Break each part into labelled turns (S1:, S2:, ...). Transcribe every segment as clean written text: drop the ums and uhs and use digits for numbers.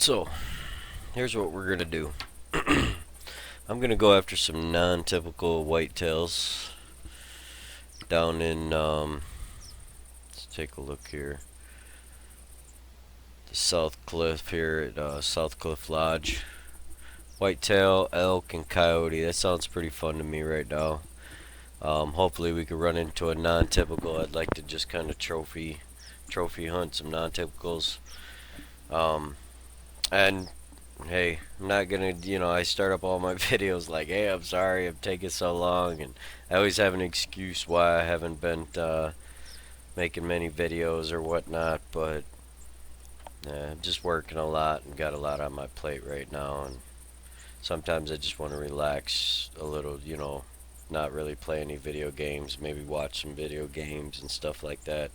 S1: So, here's what we're gonna do. I'm gonna go after some non-typical whitetails down in, let's take a look here. The South Cliff here at South Cliff Lodge. Whitetail, elk, and coyote. That sounds pretty fun to me right now. Hopefully we can run into a non-typical. I'd like to just kind of trophy hunt some non-typicals. Um, and hey, I'm not gonna, I start up all my videos like, hey, I'm sorry I'm taking so long, and I always have an excuse why I haven't been making many videos or whatnot, but I'm just working a lot and got a lot on my plate right now, and sometimes I just want to relax a little, not really play any video games, maybe watch some video games and stuff like that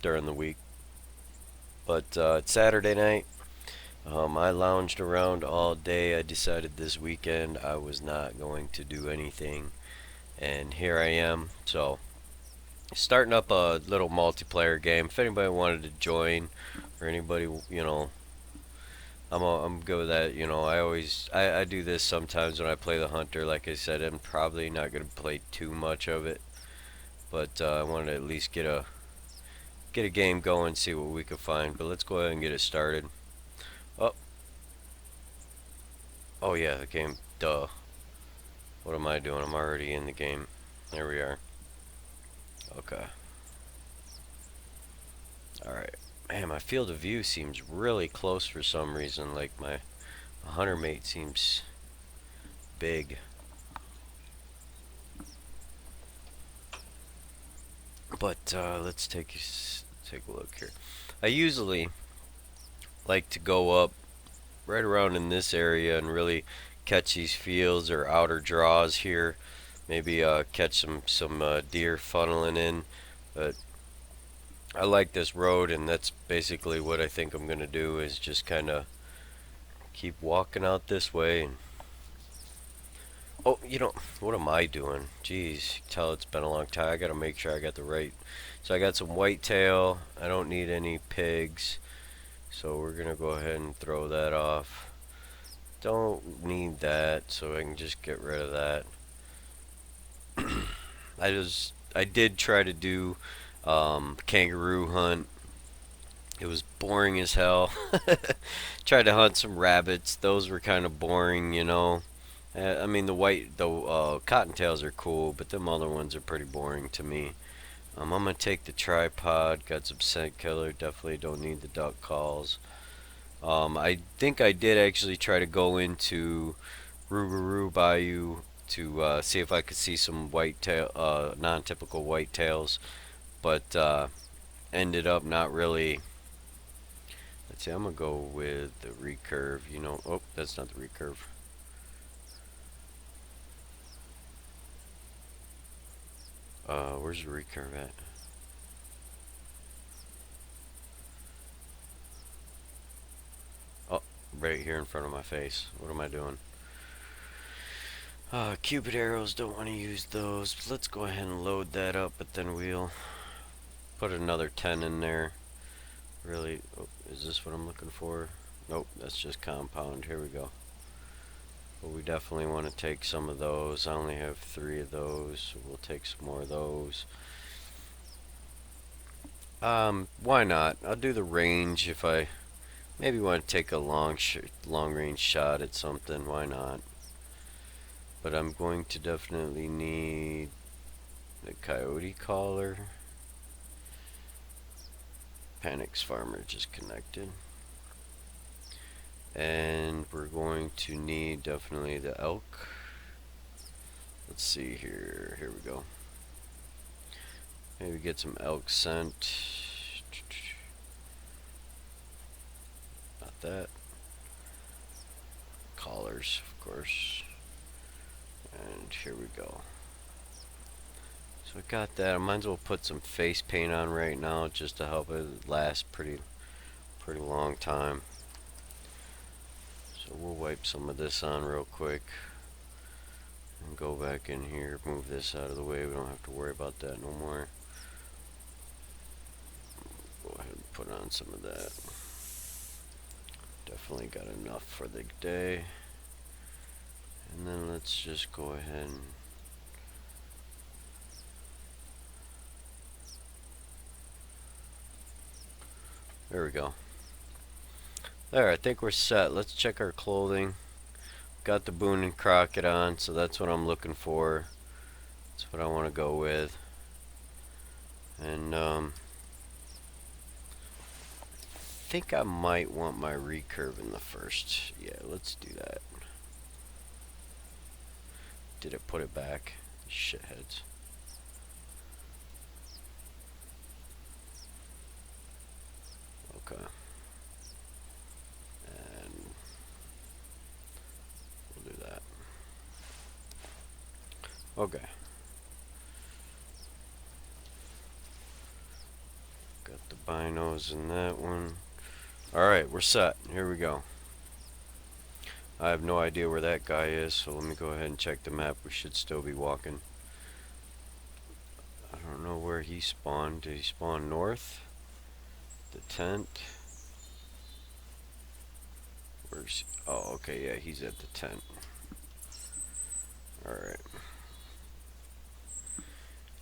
S1: during the week. But it's Saturday night. I lounged around all day. I decided this weekend I was not going to do anything, and here I am. So, starting up a little multiplayer game. If anybody wanted to join, or anybody, I'm good with that. I do this sometimes when I play the hunter. Like I said, I'm probably not gonna play too much of it, but I wanted to at least get a game going, see what we could find. But let's go ahead and get it started. Oh, oh yeah, the game. Duh. What am I doing? I'm already in the game. There we are. Okay. Alright. Man, my field of view seems really close for some reason. Like my hunter mate seems big. But let's take a look here. I usually like to go up right around in this area and really catch these fields or outer draws here. Maybe catch some deer funneling in. But I like this road, and that's basically what I think I'm gonna do, is just kind of keep walking out this way. And oh, what am I doing? Jeez, you can tell it's been a long time. I gotta make sure I got the right. So I got some whitetail. I don't need any pigs, so we're gonna go ahead and throw that off. Don't need that, so I can just get rid of that. I did try to do kangaroo hunt. It was boring as hell. Tried to hunt some rabbits. Those were kind of boring. I mean, the cottontails are cool, but them other ones are pretty boring to me. I'm gonna take the tripod. Got some scent killer. Definitely don't need the duck calls. I think I did actually try to go into Rougarou Bayou to see if I could see some non-typical whitetails, but ended up not really. Let's see, I'm gonna go with the recurve. Oh, that's not the recurve. Where's the recurve at? Oh, right here in front of my face. What am I doing? Cupid arrows, don't want to use those. Let's go ahead and load that up, but then we'll put another 10 in there. Really, oh, is this what I'm looking for? Nope, that's just compound. Here we go. But we definitely want to take some of those. I only have 3 of those, so we'll take some more of those. Why not? I'll do the range if I maybe want to take a long range shot at something. Why not? But I'm going to definitely need the coyote collar. Panic's farmer just connected. And we're going to need definitely the elk. Let's see here. Here we go. Maybe get some elk scent. Not that. Collars, of course. And here we go. So I got that. I might as well put some face paint on right now just to help it last pretty long time. So we'll wipe some of this on real quick and go back in here, move this out of the way. We don't have to worry about that no more. Go ahead and put on some of that. Definitely got enough for the day. And then let's just go ahead and there we go. There, I think we're set. Let's check our clothing. Got the Boone and Crockett on, so that's what I'm looking for. That's what I want to go with. And I think I might want my recurve in the first. Yeah, let's do that. Did it put it back? Shitheads. Okay. And we'll do that. Okay. Got the binos in that one. Alright, we're set. Here we go. I have no idea where that guy is, so let me go ahead and check the map. We should still be walking. I don't know where he spawned. Did he spawn north? The tent? Where's he? Oh, okay, yeah, he's at the tent. Alright.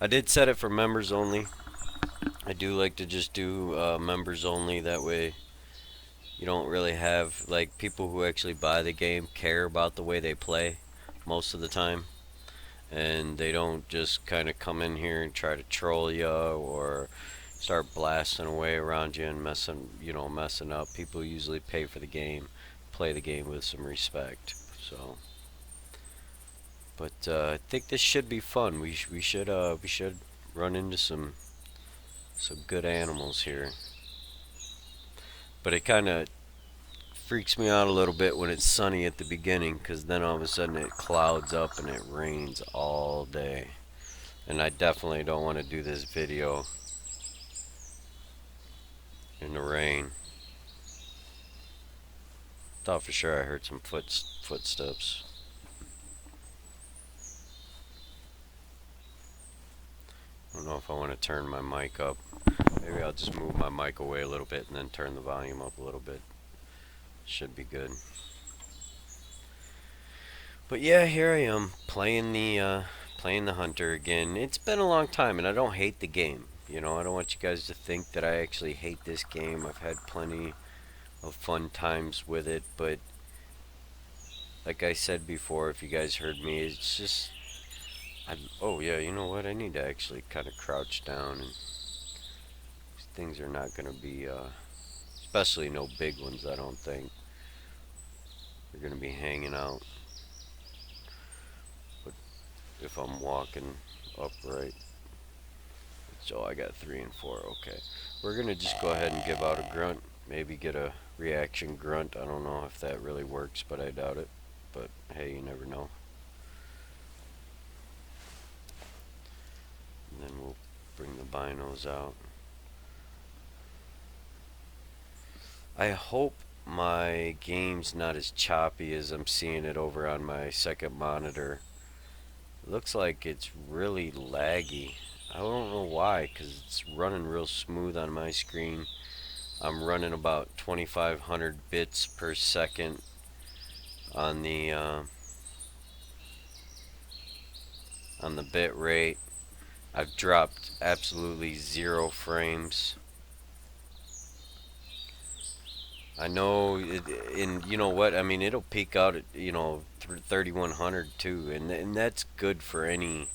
S1: I did set it for members only. I do like to just do members only. That way you don't really have, like, people who actually buy the game care about the way they play most of the time. And they don't just kind of come in here and try to troll you or start blasting away around you and messing up. People usually pay for the game, play the game with some respect. So, but I think this should be fun. We should run into some good animals here. But it kind of freaks me out a little bit when it's sunny at the beginning, because then all of a sudden it clouds up and it rains all day. And I definitely don't want to do this video in the rain. Thought for sure I heard some footsteps. I don't know if I want to turn my mic up. Maybe I'll just move my mic away a little bit and then turn the volume up a little bit. Should be good. But yeah, here I am playing the hunter again. It's been a long time, and I don't hate the game. You know, I don't want you guys to think that I actually hate this game. I've had plenty of fun times with it, but like I said before, if you guys heard me, it's just oh yeah, you know what? I need to actually kind of crouch down, and things are not going to be especially no big ones. I don't think they're going to be hanging out. But if I'm walking upright, so I got 3 and 4. Okay, we're gonna just go ahead and give out a grunt. Maybe get a reaction grunt. I don't know if that really works, but I doubt it. But hey, you never know. And then we'll bring the binos out. I hope my game's not as choppy as I'm seeing it over on my second monitor. It looks like it's really laggy. I don't know why, because it's running real smooth on my screen. I'm running about 2500 bits per second on the bit rate. I've dropped absolutely 0 frames. I know, and you know what? I mean, it'll peak out at 3100 too, and that's good for any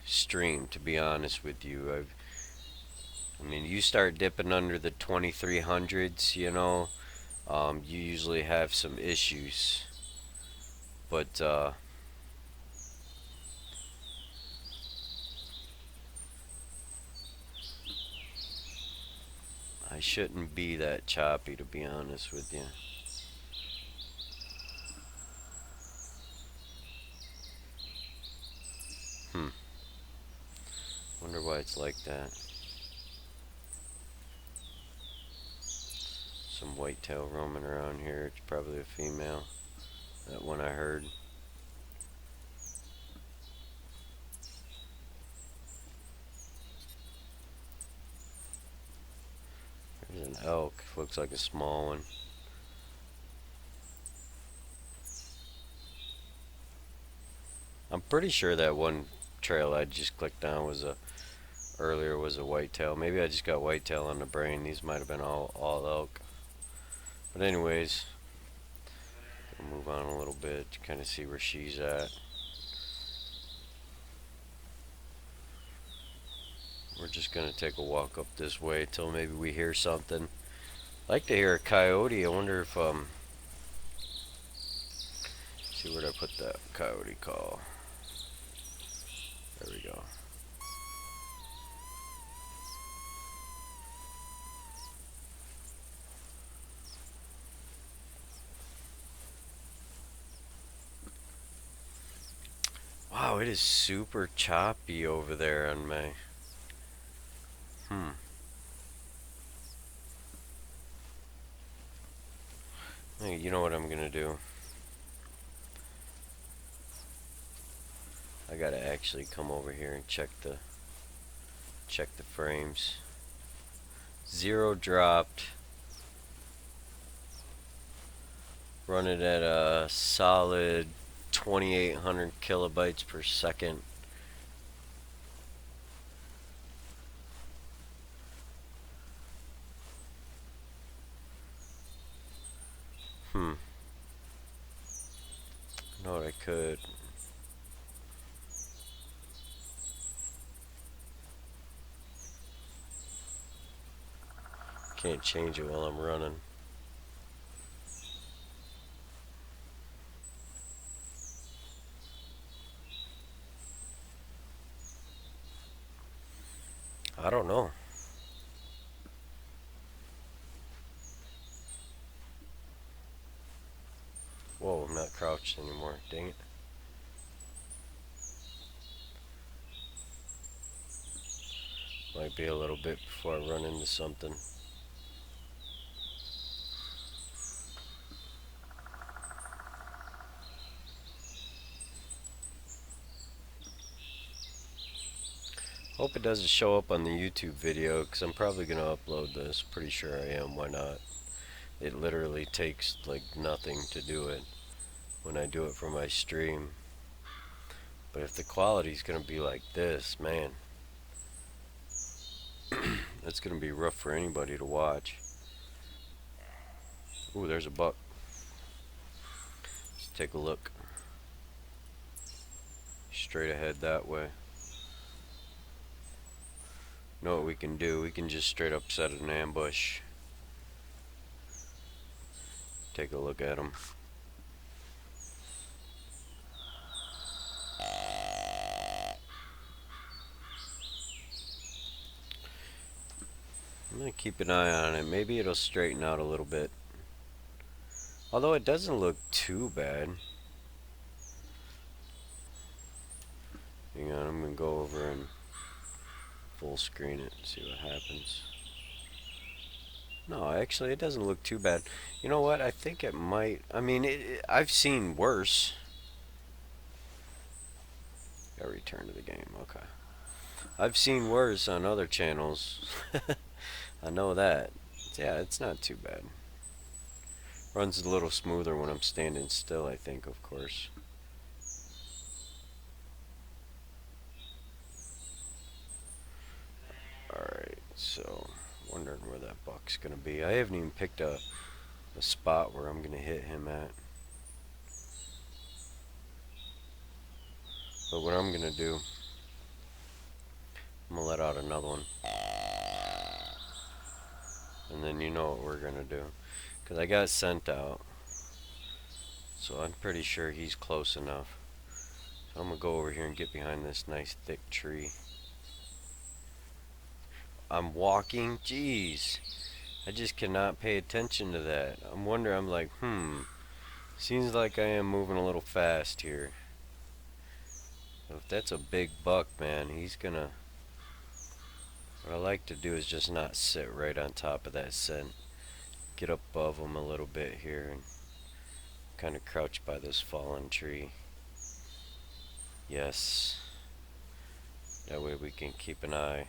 S1: stream. To be honest with you, I mean, you start dipping under the 2300s, you usually have some issues. But I shouldn't be that choppy, to be honest with you. Wonder why it's like that. Some whitetail roaming around here. It's probably a female. That one I heard. There's elk. Looks like a small one. I'm pretty sure that one trail I just clicked on was earlier was a whitetail. Maybe I just got whitetail on the brain. These might have been all elk. But anyways, we'll move on a little bit to kind of see where she's at. We're just gonna take a walk up this way till maybe we hear something. I'd like to hear a coyote. I wonder if see where I put that coyote call. There we go. Wow, it is super choppy over there on my. Hey, you know what I'm gonna do? I gotta actually come over here and check the frames. 0 dropped. Run it at a solid 2,800 kilobytes per second. Know what I could. Can't change it while I'm running. I don't know. Whoa, I'm not crouched anymore. Dang it. Might be a little bit before I run into something. Hope it doesn't show up on the YouTube video, because I'm probably going to upload this. Pretty sure I am. Why not? It literally takes like nothing to do it when I do it for my stream. But if the quality's going to be like this, man, that's going to be rough for anybody to watch. Ooh, there's a buck. Let's take a look. Straight ahead that way. Know what we can do? We can just straight up set an ambush. Take a look at him. I'm gonna keep an eye on it. Maybe it'll straighten out a little bit. Although it doesn't look too bad. Hang on, I'm gonna go over and full screen it and see what happens. No, actually it doesn't look too bad. You know what? I think it might. I mean, I've seen worse. Got return to the game. Okay. I've seen worse on other channels. I know that. Yeah, it's not too bad. Runs a little smoother when I'm standing still, I think, of course. Alright, so wondering where that buck's gonna be. I haven't even picked a spot where I'm gonna hit him at. But what I'm gonna do, I'm gonna let out another one. And then you know what we're gonna do. Because I got scent out. So I'm pretty sure he's close enough. So I'm gonna go over here and get behind this nice thick tree. I'm walking, jeez. I just cannot pay attention to that. I'm like, seems like I am moving a little fast here. If that's a big buck, man, he's gonna... What I like to do is just not sit right on top of that scent. Get up above him a little bit here and kind of crouch by this fallen tree. Yes. That way we can keep an eye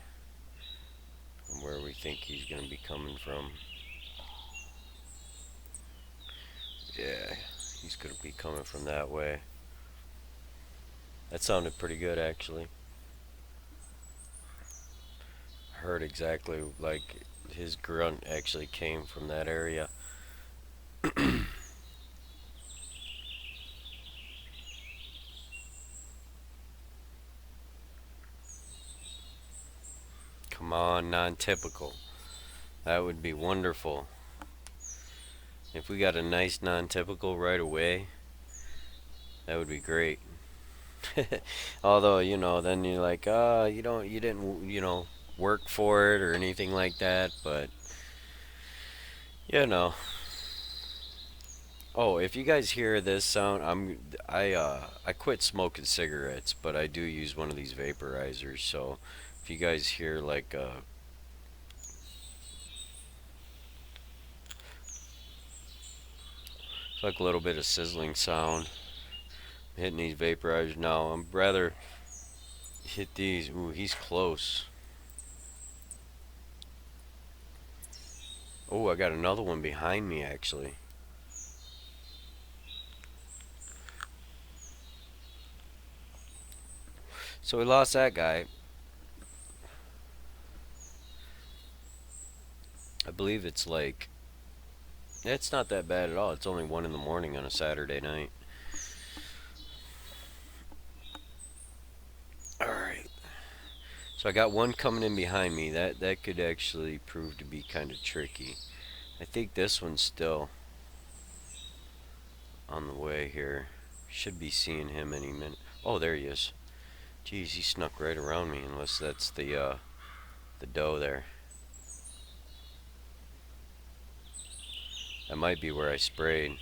S1: on where we think he's gonna be coming from. Yeah, he's gonna be coming from that way. That sounded pretty good, actually. I heard exactly like his grunt actually came from that area. Come on, non-typical. That would be wonderful. If we got a nice non-typical right away, that would be great. Although, then you're like, you didn't, work for it or anything like that, but, you know. Oh, if you guys hear this sound, I quit smoking cigarettes, but I do use one of these vaporizers, so if you guys hear it's like a little bit of sizzling sound, I'm hitting these vaporizers now. I'm rather hit these. Ooh, he's close. Oh, I got another one behind me actually. So we lost that guy. I believe it's not that bad at all. It's only 1 in the morning on a Saturday night. All right. So I got one coming in behind me. That could actually prove to be kind of tricky. I think this one's still on the way here. Should be seeing him any minute. Oh, there he is. Jeez, he snuck right around me. Unless that's the doe there. That might be where I sprayed.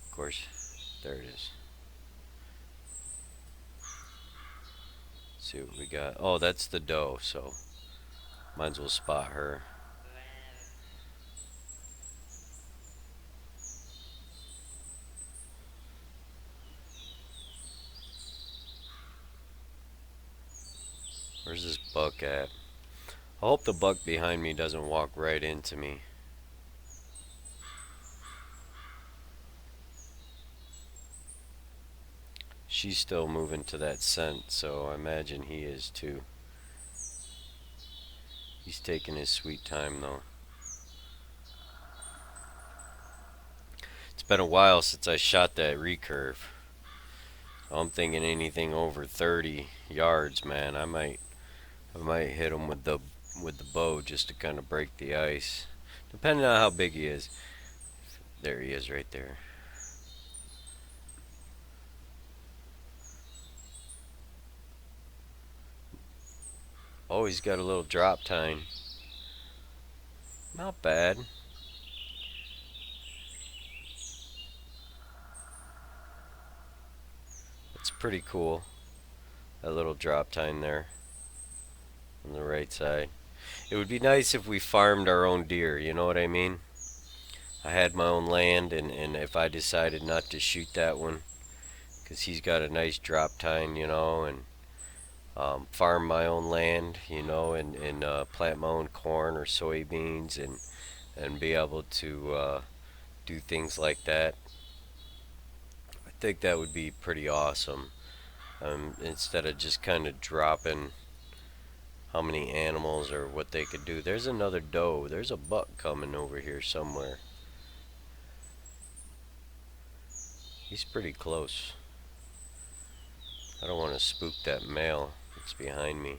S1: Of course, there it is. Let's see what we got. Oh, that's the doe. So might as well spot her. Where's this buck at? I hope the buck behind me doesn't walk right into me. She's still moving to that scent, so I imagine he is too. He's taking his sweet time though. It's been a while since I shot that recurve. I'm thinking anything over 30 yards, man. I might hit him with the bow just to kind of break the ice, depending on how big he is. There he is, right there. Oh, he's got a little drop tine. Not bad. It's pretty cool. That little drop tine there on the right side. It would be nice if we farmed our own deer, you know what I mean? I had my own land, and if I decided not to shoot that one, because he's got a nice drop tine, and farm my own land, and plant my own corn or soybeans, and be able to do things like that. I think that would be pretty awesome. Instead of just kind of dropping how many animals or what they could do. There's another doe. There's a buck coming over here somewhere. He's pretty close. I don't want to spook that male that's behind me.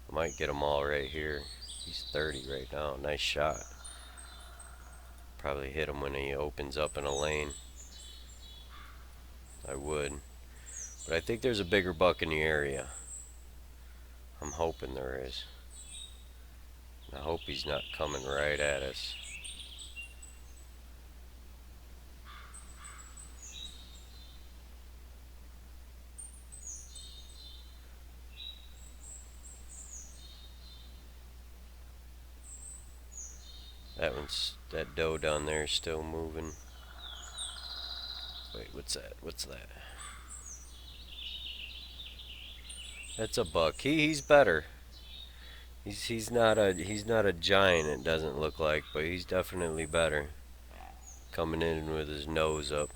S1: I might get them all right here. He's 30 right now. Nice shot. Probably hit him when he opens up in a lane. I would. But I think there's a bigger buck in the area. I'm hoping there is. I hope he's not coming right at us. That doe down there is still moving. Wait, what's that? What's that? That's a buck. He's better. He's not a giant. It doesn't look like, but he's definitely better. coming in with his nose up.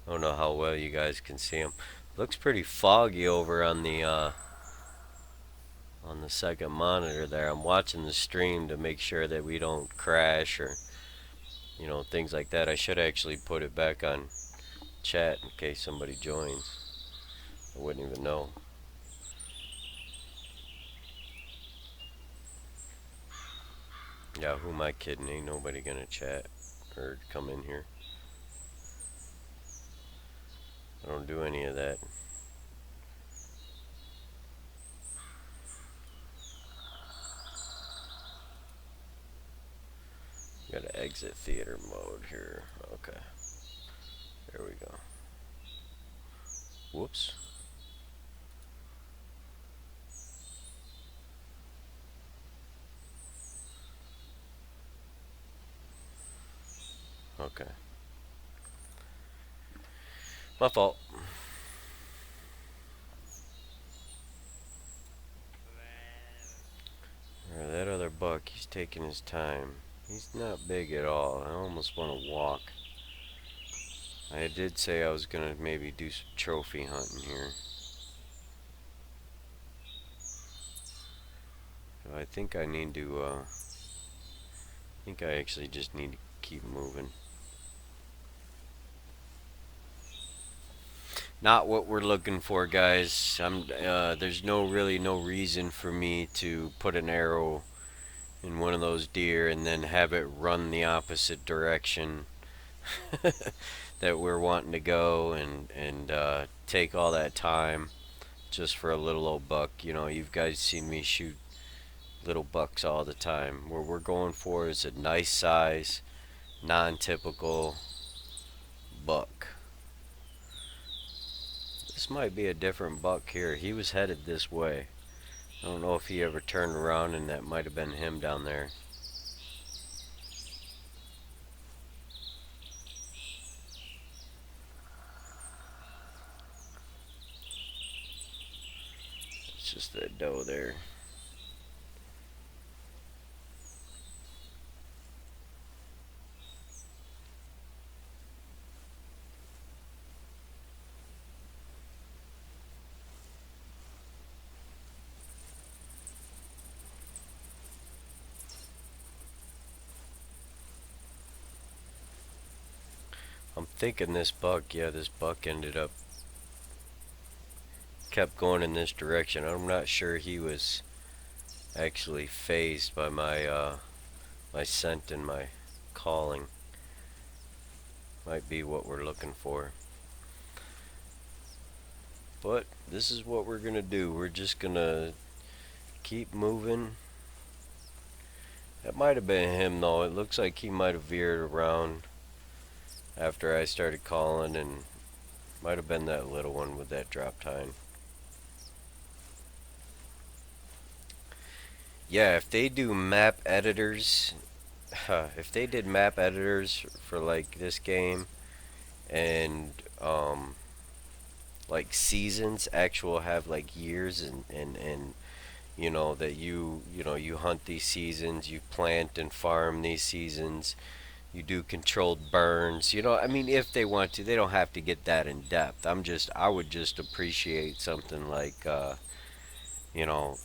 S1: I don't know how well you guys can see him. Looks pretty foggy over on the second monitor there. I'm watching the stream to make sure that we don't crash or things like that. I should actually put it back on chat in case somebody joins. I wouldn't even know. Yeah, who am I kidding? Ain't nobody gonna chat or come in here. I don't do any of that. Gotta exit theater mode here. Okay. There we go. Whoops. Okay. My fault. That other buck, he's taking his time. He's not big at all. I almost want to walk. I did say I was gonna maybe do some trophy hunting here. So I think I need to, I think I actually just need to keep moving. Not what we're looking for, guys. There's really no reason for me to put an arrow in one of those deer and then have it run the opposite direction that we're wanting to go and take all that time just for a little old buck. You've guys seen me shoot little bucks all the time. What we're going for is a nice size, non-typical buck. This might be a different buck here. He was headed this way. I don't know if he ever turned around, and that might have been him down there. It's just that doe there. I'm thinking this buck, yeah, this buck kept going in this direction. I'm not sure he was actually phased by my scent and my calling. Might be what we're looking for. But this is what we're gonna do. We're just gonna keep moving. That might have been him though. It looks like he might have veered around after I started calling, and might have been that little one with that drop tine. Yeah, if they do map editors, if they did map editors for like this game and like seasons, actual have like years and that you hunt these seasons, you plant and farm these seasons, you do controlled burns. I mean, if they want to, they don't have to get that in depth. I would just appreciate something like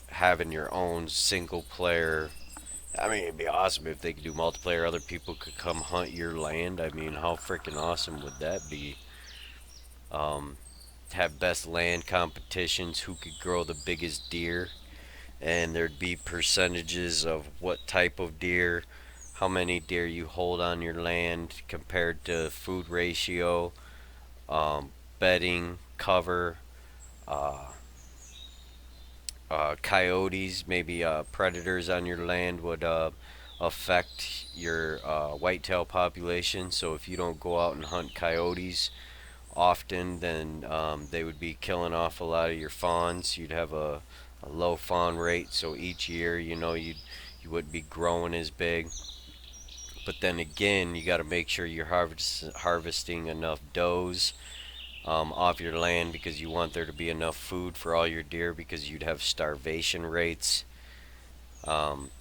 S1: having your own single player. I mean, it'd be awesome if they could do multiplayer. Other people could come hunt your land. I mean, how freaking awesome would that be? Um, have best land competitions, who could grow the biggest deer, and there'd be percentages of what type of deer, how many deer you hold on your land compared to food ratio, bedding, cover, uh, coyotes, maybe predators on your land would affect your whitetail population. So if you don't go out and hunt coyotes often, then they would be killing off a lot of your fawns. You'd have a low fawn rate, so each year, you wouldn't be growing as big. But then again, you got to make sure you're harvesting enough does off your land, because you want there to be enough food for all your deer, because you'd have starvation rates,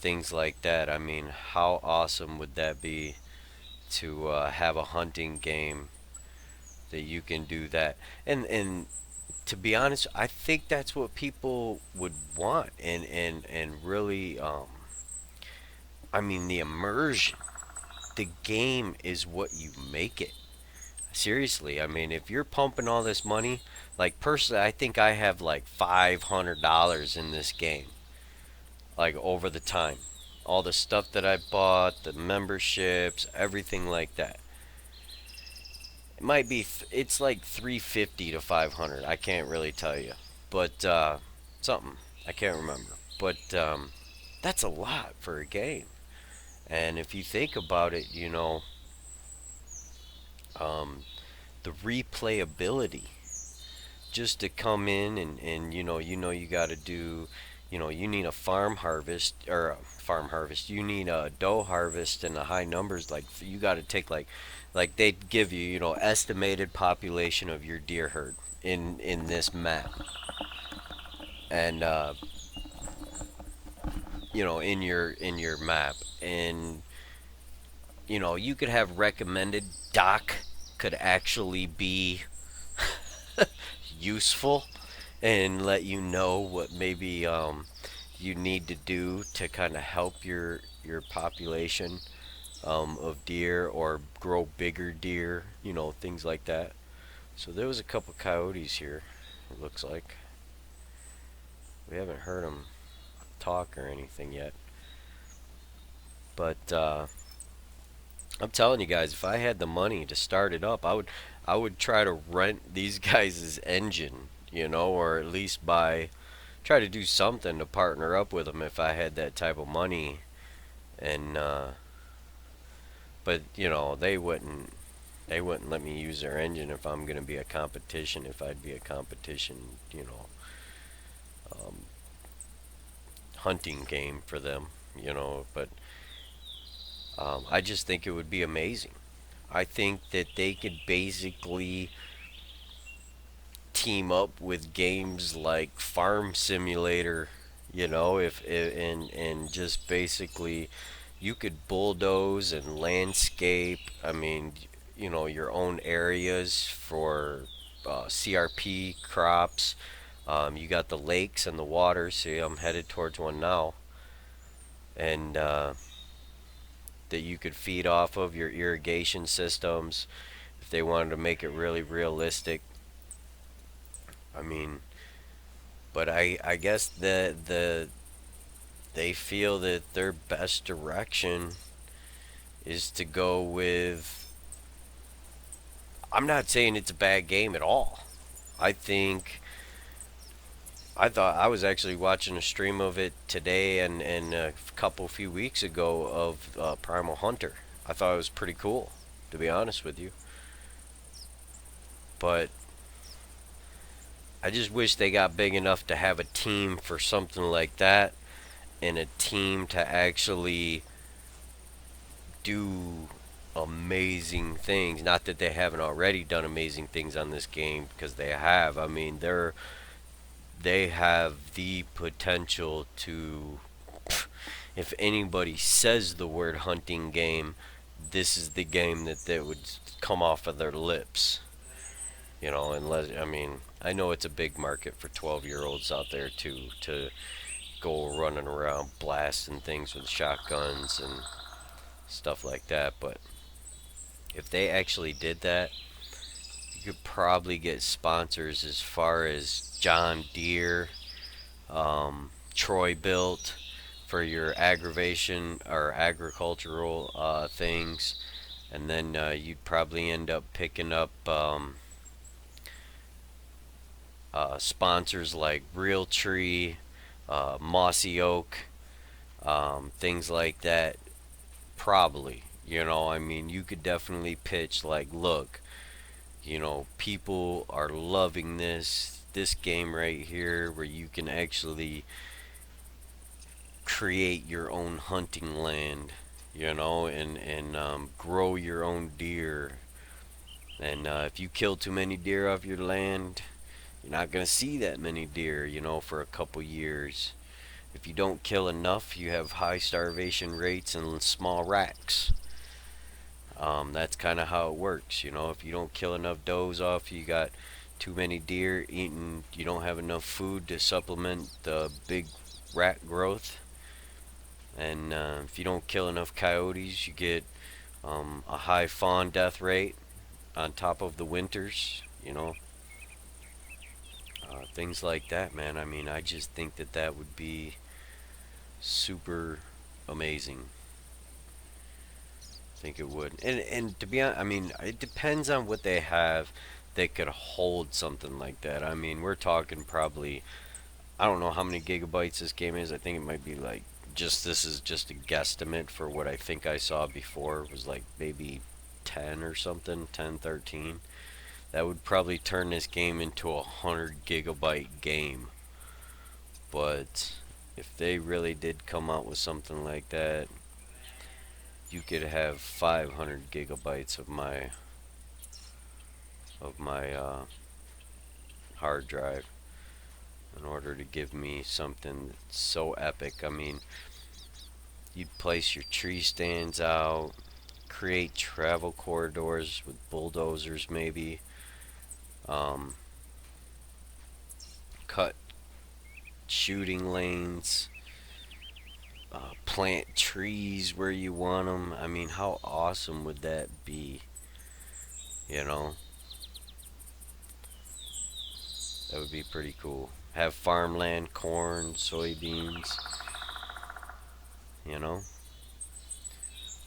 S1: things like that. I mean, how awesome would that be to have a hunting game that you can do that? And to be honest, I think that's what people would want, and really, I mean, the immersion. The game is what you make it. Seriously, I mean, if you're pumping all this money, like personally, I think I have like $500 in this game, like over the time. All the stuff that I bought, the memberships, everything like that. It might be, it's like 350 to 500. I can't really tell you. But, something. I can't remember. But, that's a lot for a game. And if you think about it, um, the replayability, just to come in and you got to do, you need a farm harvest, or a farm harvest, you need a doe harvest in the high numbers. Like, you got to take, like they give you, estimated population of your deer herd in this map, and in your map, and you could have recommended. Doc could actually be useful and let you know what maybe you need to do to kind of help your population of deer, or grow bigger deer, things like that. So there was a couple coyotes here. It looks like we haven't heard them talk or anything yet, but I'm telling you guys, if I had the money to start it up, I would try to rent these guys' engine, or at least try to do something to partner up with them if I had that type of money. And but they wouldn't let me use their engine if I'm gonna be a competition. If I'd be a competition, um, hunting game for them, But I just think it would be amazing. I think that they could basically team up with games like Farm Simulator, if and just basically you could bulldoze and landscape. I mean, your own areas for CRP crops. You got the lakes and the water. See, I'm headed towards one now, and that you could feed off of your irrigation systems if they wanted to make it really realistic. I mean, but I guess they feel that their best direction is to go with. I'm not saying it's a bad game at all. I think I thought I was actually watching a stream of it today and a few weeks ago of Primal Hunter. I thought it was pretty cool, to be honest with you. But I just wish they got big enough to have a team for something like that, and a team to actually do amazing things. Not that they haven't already done amazing things on this game, because they have. I mean, they have the potential to. If anybody says the word hunting game, this is the game that would come off of their lips. Unless, I mean, I know it's a big market for 12-year-olds out there too, to go running around blasting things with shotguns and stuff like that. But if they actually did that, you could probably get sponsors as far as John Deere, Troy Built for your aggravation or agricultural things, and then you'd probably end up picking up sponsors like Realtree, Mossy Oak, things like that. Probably, I mean, you could definitely pitch like, look, people are loving this game right here, where you can actually create your own hunting land, and grow your own deer. And if you kill too many deer off your land, you're not gonna see that many deer, for a couple years. If you don't kill enough, you have high starvation rates and small racks. That's kind of how it works. If you don't kill enough does off, you got too many deer eating. You don't have enough food to supplement the big rack growth. And if you don't kill enough coyotes, you get a high fawn death rate on top of the winters. Things like that, man. I mean, I just think that that would be super amazing. I think it would. And to be honest, I mean, it depends on what they have that could hold something like that. I mean, we're talking probably, I don't know how many gigabytes this game is. I think it might be like, this is just a guesstimate for what I think I saw before. It was like maybe 10 or something, 10, 13. That would probably turn this game into a 100 gigabyte game. But if they really did come out with something like that, you could have 500 gigabytes of my hard drive in order to give me something so epic. I mean, you'd place your tree stands out, create travel corridors with bulldozers, maybe, um, cut shooting lanes, plant trees where you want them. I mean, how awesome would that be? You know, that would be pretty cool. Have farmland, corn, soybeans, you know,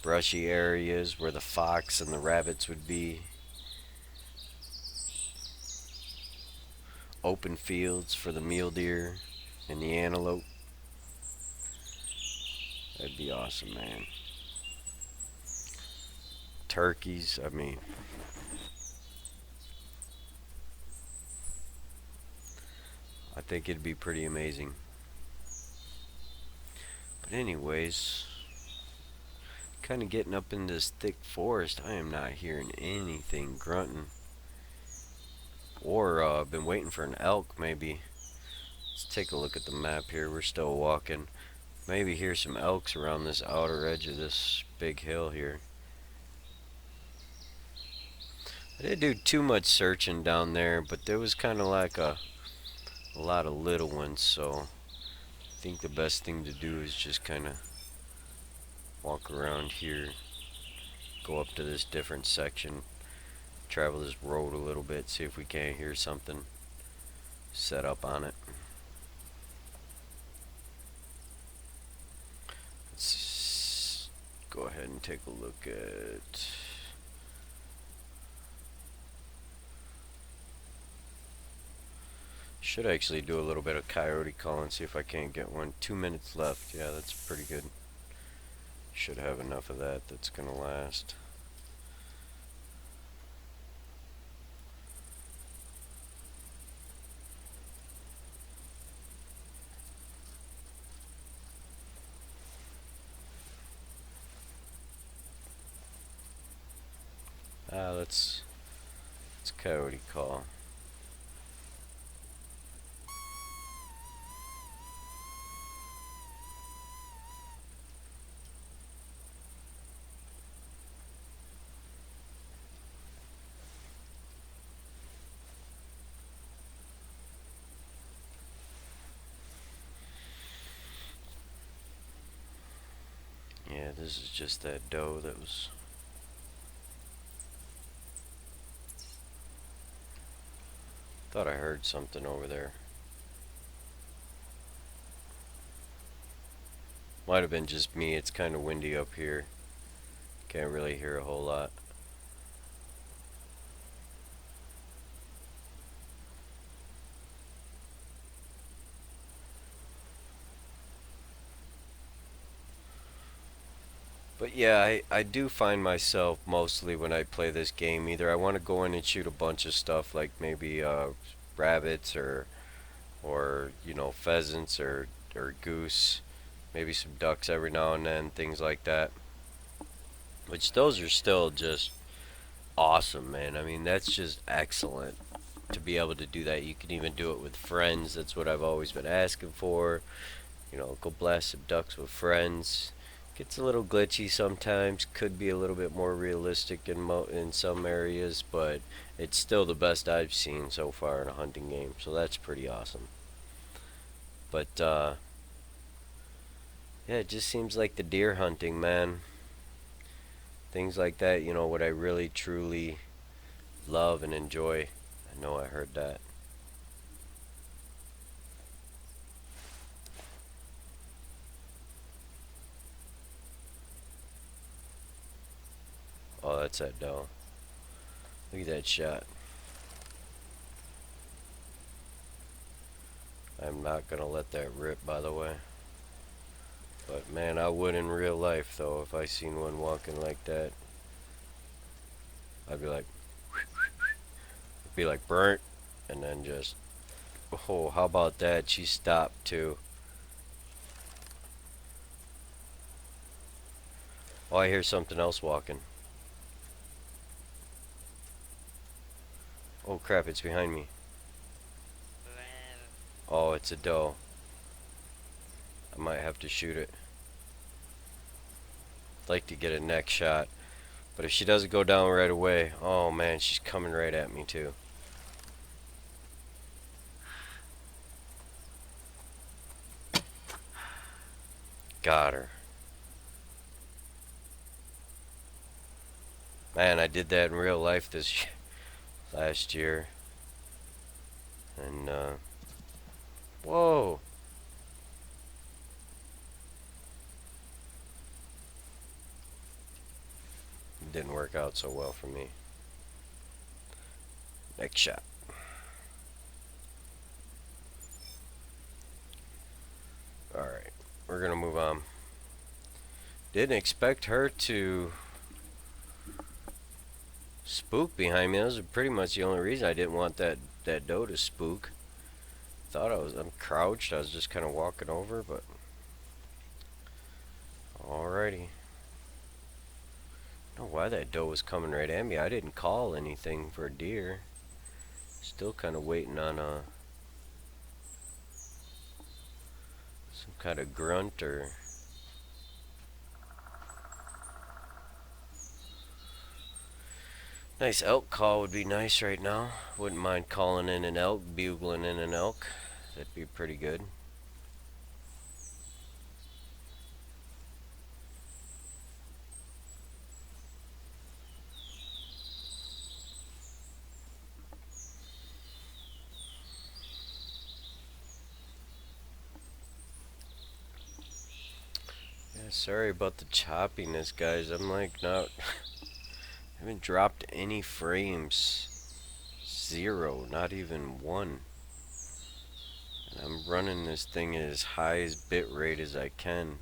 S1: brushy areas where the fox and the rabbits would be, open fields for the mule deer and the antelope. That'd be awesome, man. Turkeys, I mean, I think it'd be pretty amazing. But anyways, kind of getting up in this thick forest, I am not hearing anything grunting. Or been waiting for an elk, maybe. Let's take a look at the map here. We're still walking. Maybe hear some elks around this outer edge of this big hill here. I didn't do too much searching down there, but there was kind of like a lot of little ones, so I think the best thing to do is just kind of walk around here, go up to this different section, travel this road a little bit, see if we can't hear something set up on it. Let's go ahead and take a look at... Should actually do a little bit of coyote calling, see if I can't get one. 2 minutes left. Yeah, that's pretty good. Should have enough of that that's gonna last. Let's coyote call. Yeah, this is just that doe that was... Thought I heard something over there. Might have been just me, it's kind of windy up here. Can't really hear a whole lot. But yeah, I do find myself mostly when I play this game, either I want to go in and shoot a bunch of stuff like maybe rabbits or pheasants or goose, maybe some ducks every now and then, things like that. which those are still just awesome, man. I mean, that's just excellent to be able to do that. You can even do it with friends. That's what I've always been asking for. You know, go blast some ducks with friends. Gets a little glitchy sometimes. Could be a little bit more realistic in some areas, but it's still the best I've seen so far in a hunting game. So that's pretty awesome. But yeah, it just seems like the deer hunting, man. Things like that, you know, what I really truly love and enjoy. I know I heard that. Oh, that's that doe. Look at that shot. I'm not gonna let that rip, by the way. But man, I would in real life though. If I seen one walking like that, I'd be like burnt, and then just, oh, how about that? She stopped too. Oh, I hear something else walking. Oh crap, it's behind me. Oh, it's a doe. I might have to shoot it. I'd like to get a neck shot. But if she doesn't go down right away, oh man, she's coming right at me too. Got her. Man, I did that in real life last year. And whoa. It didn't work out so well for me. Next shot. Alright, we're gonna move on. Didn't expect her to spook behind me. That was pretty much the only reason I didn't want that doe to spook. I'm crouched. I was just kind of walking over, but alrighty. I don't know why that doe was coming right at me. I didn't call anything for a deer. Still kind of waiting on some kind of grunt or. Nice elk call would be nice right now. Wouldn't mind calling in an elk, bugling in an elk. That'd be pretty good. Yeah, sorry about the choppiness, guys. I'm like not. I haven't dropped any frames. Zero, not even one. And I'm running this thing at as high as bit rate as I can.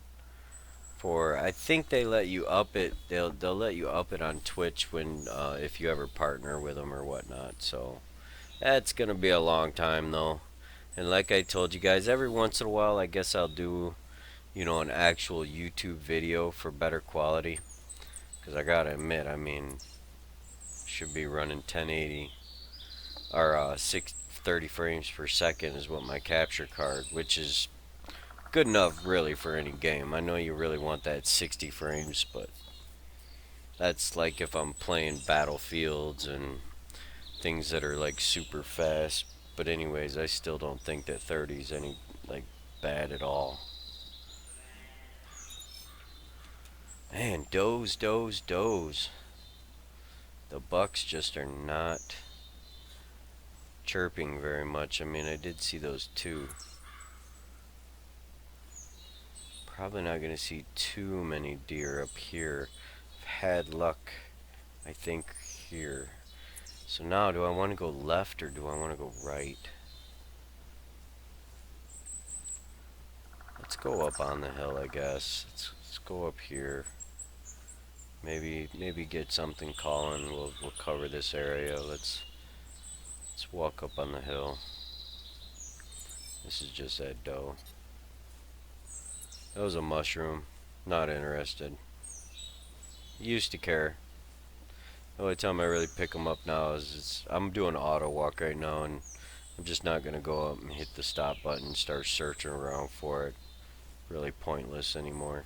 S1: I think they let you up it. They'll let you up it on Twitch when if you ever partner with them or whatnot. So that's gonna be a long time though. And like I told you guys, every once in a while, I guess I'll do, you know, an actual YouTube video for better quality. Because I gotta admit, I mean, should be running 1080 or 630 frames per second is what my capture card, which is good enough really for any game. I know you really want that 60 frames, but that's like if I'm playing battlefields and things that are like super fast. But anyways, I still don't think that 30 is any like bad at all. Man, does. The bucks just are not chirping very much. I mean, I did see those two. Probably not going to see too many deer up here. I've had luck, I think, here. So now, do I want to go left or do I want to go right? Let's go up on the hill, I guess. Let's go up here. Maybe get something calling. We'll cover this area. Let's walk up on the hill. This is just that doe. That was a mushroom. Not interested. Used to care. The only time I really pick them up now is I'm doing auto walk right now, and I'm just not gonna go up and hit the stop button and start searching around for it. Really pointless anymore.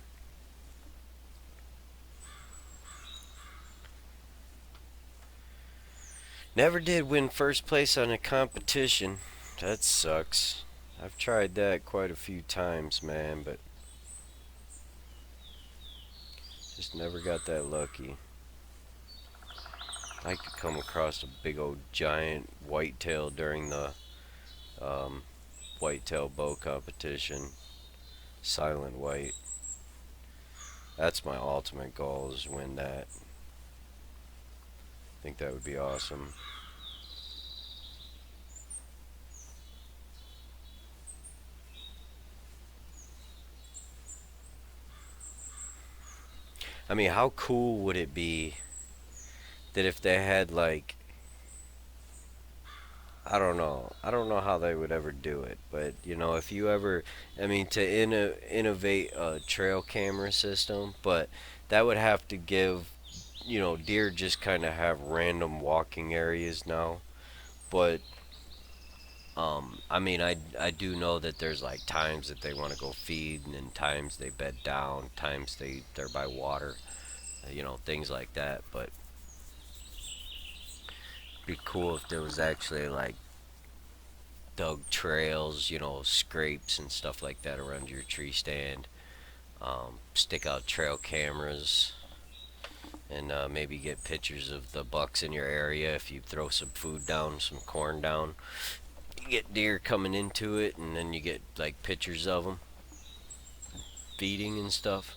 S1: Never did win first place on a competition. That sucks. I've tried that quite a few times, man, but just never got that lucky. I could come across a big old giant whitetail during the um, whitetail bow competition. Silent white. That's my ultimate goal, is win that. I think that would be awesome. I mean, how cool would it be that if they had, like, I don't know how they would ever do it, but you know, if you ever, I mean, to innovate a trail camera system, but that would have to give, you know, deer just kind of have random walking areas now. But I mean, I do know that there's like times that they want to go feed, and then times they bed down, times they're by water, you know, things like that. But it'd be cool if there was actually like dug trails, you know, scrapes and stuff like that around your tree stand. Stick out trail cameras, and maybe get pictures of the bucks in your area. If you throw some food down, some corn down, you get deer coming into it, and then you get like pictures of them feeding and stuff.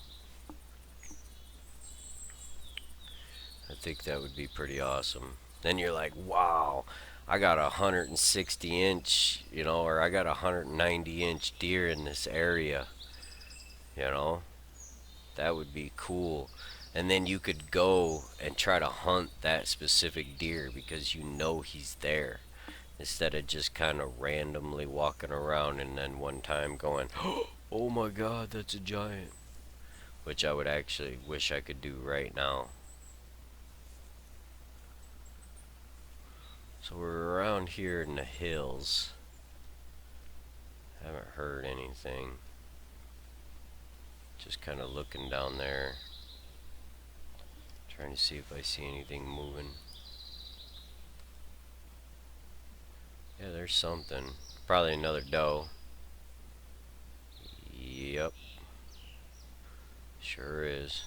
S1: I think that would be pretty awesome. Then you're like, wow, I got a 160 inch, you know, or I got a 190-inch deer in this area, you know. That would be cool. And then you could go and try to hunt that specific deer because you know he's there, instead of just kind of randomly walking around and then one time going, oh my god, that's a giant. Which I would actually wish I could do right now. So we're around here in the hills. Haven't heard anything. Just kind of looking down there, trying to see if I see anything moving. Yeah, there's something. Probably another doe. Yep, sure is.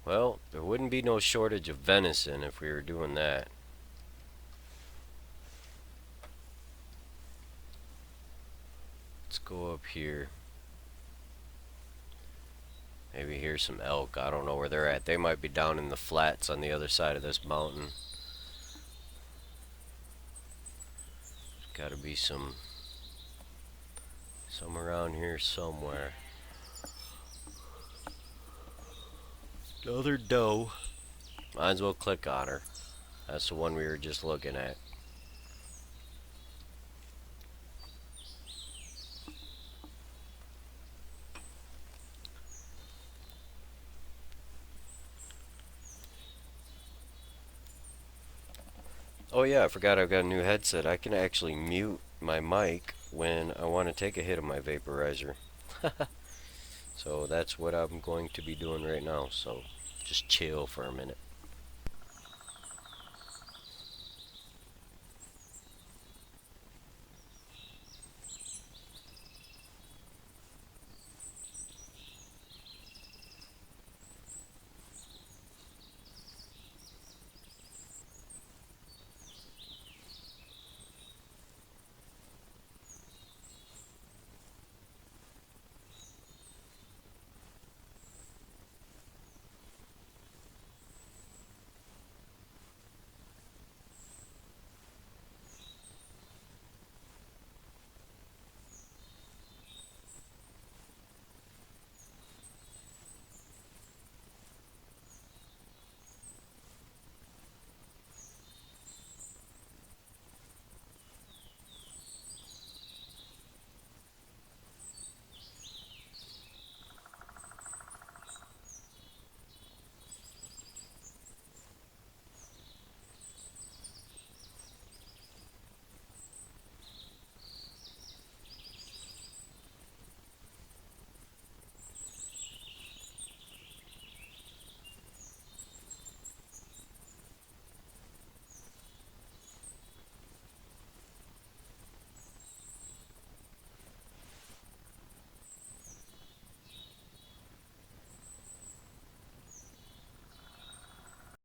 S1: Well, there wouldn't be no shortage of venison if we were doing that. Let's go up here. Maybe hear some elk. I don't know where they're at. They might be down in the flats on the other side of this mountain. Gotta be some around here somewhere. Another doe. Might as well click on her. That's the one we were just looking at. Oh yeah, I forgot I've got a new headset. I can actually mute my mic when I want to take a hit of my vaporizer. So that's what I'm going to be doing right now. So just chill for a minute.